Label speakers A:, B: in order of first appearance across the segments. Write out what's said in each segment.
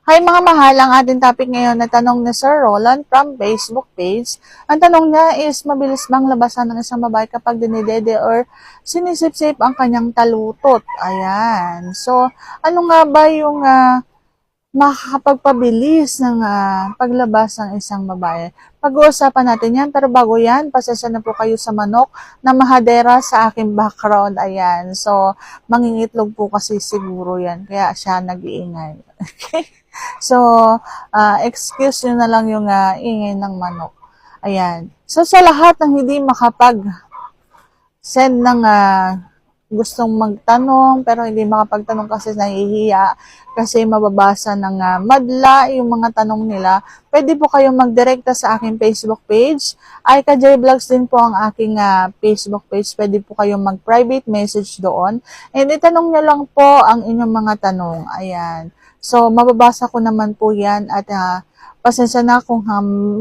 A: Hi mga mahal, ang ating topic ngayon na tanong ni Sir Roland from Facebook page. Ang tanong niya is, mabilis bang labasan ng isang babae kapag dinidede or sinisip-sip ang kanyang talutot? Ayan. So, ano nga ba yung makakapagpabilis ng paglabas ng isang babae? Pag-uusapan natin yan, pero bago yan, pasensya na po kayo sa manok na mahadera sa aking background. Ayan. So, mangingitlog po kasi siguro yan, kaya siya nag-iingay. Okay? So, excuse nyo na lang yung ingay ng manok. Ayan. So, sa lahat ng hindi makapag-send ng gustong magtanong, pero hindi makapagtanong kasi nahihiya, kasi mababasa ng madla yung mga tanong nila, pwede po kayong magdirekta sa aking Facebook page. Aika J Vlogs din po ang aking Facebook page. Pwede po kayong mag-private message doon. And itanong nyo lang po ang inyong mga tanong. Ayan. So, mababasa ko naman po yan at pasensya na kung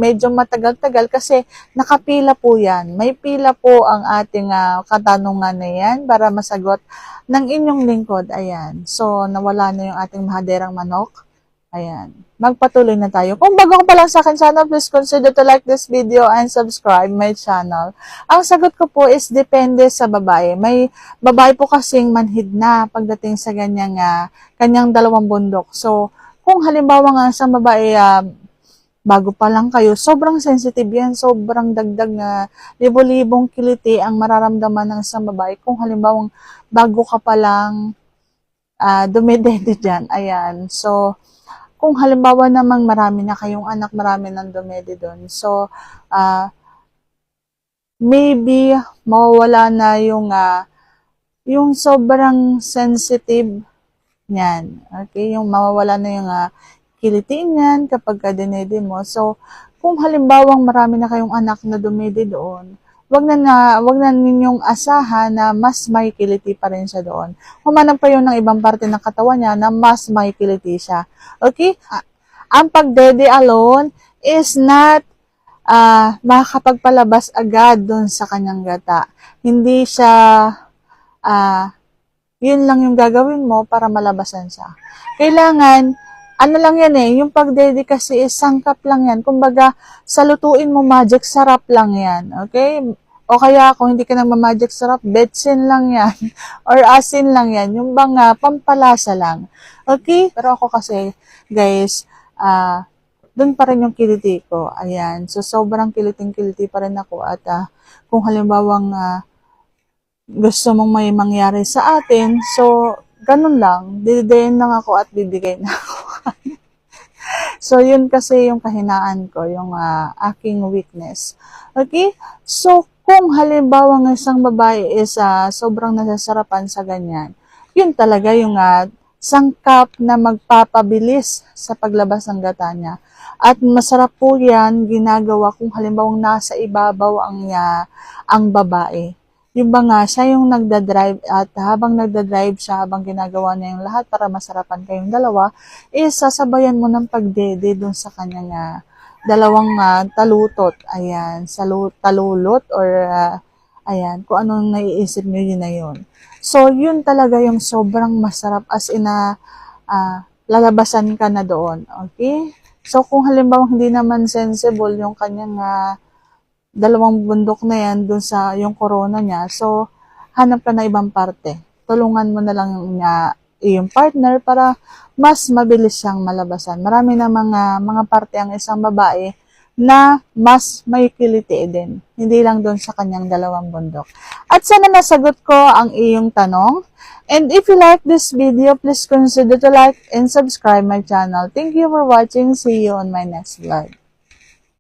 A: medyo matagal-tagal kasi nakapila po yan. May pila po ang ating katanungan na yan para masagot ng inyong lingkod. Ayan. So, nawala na yung ating mahaderang manok. Ayan. Magpatuloy na tayo. Kung bago ka pa lang sa akin channel, please consider to like this video and subscribe my channel. Ang sagot ko po is depende sa babae. May babae po kasing manhid na pagdating sa kanyang dalawang bundok. So, kung halimbawa nga sa babae, bago pa lang kayo, sobrang sensitive yan, sobrang dagdag na libo-libong kiliti ang mararamdaman ng isang babae. Kung halimbawa bago ka pa lang dumedede dyan. Ayan. So, kung halimbawa namang marami na kayong anak, marami nang dumede doon. So, maybe mawawala na yung sobrang sensitive niyan. Okay? Yung mawawala na yung kiliti niyan kapag dinede mo. So, kung halimbawang marami na kayong anak na dumede doon, wag na ninyong asahan na mas may kiliti pa rin siya doon. Humanap kayo ng ibang parte ng katawan niya na mas may kiliti siya. Okay? Ang pagdede alone is not makakapagpalabas agad doon sa kanyang gata. Hindi siya yun lang yung gagawin mo para malabasan siya. Kailangan ano lang yan yung pagdede kasi is sangkap lang yan. Kumbaga, salutuin mo magic sarap lang yan. Okay? O kaya kung hindi ka nang magic sarap, betsin lang yan. Or asin lang yan. Yung bang pampalasa lang. Okay? Pero ako kasi, guys, dun pa rin yung kiliti ko. Ayan. So, sobrang kiliting-kiliti pa rin ako. At kung halimbawang gusto mong may mangyari sa atin, so, ganun lang. Dididayin lang ako at bibigay na ako. So, yun kasi yung kahinaan ko, yung aking weakness. Okay? So, kung halimbawa ng isang babae is sobrang nasasarapan sa ganyan, yun talaga yung sangkap na magpapabilis sa paglabas ng gata niya. At masarap po yan ginagawa kung halimbawang nasa ibabaw ang babae. Yung ba nga, siya yung nagdadrive at habang nagdadrive siya, habang ginagawa niya yung lahat para masarapan kayong dalawa, is sasabayan mo ng pagdede dun sa kanyang dalawang talutot. Ayan, talulot or ayan, kung anong naiisip nyo, yun na yun. So, yun talaga yung sobrang masarap as in lalabasan ka na doon. Okay? So, kung halimbawa hindi naman sensible yung kanyang dalawang bundok na yan dun sa yung corona niya. So, hanap ka na ibang parte. Tulungan mo na lang yung partner para mas mabilis siyang malabasan. Marami na mga parte ang isang babae na mas may kiliti din. Hindi lang dun sa kanyang dalawang bundok. At sana nasagot ko ang iyong tanong. And if you like this video, please consider to like and subscribe my channel. Thank you for watching. See you on my next vlog.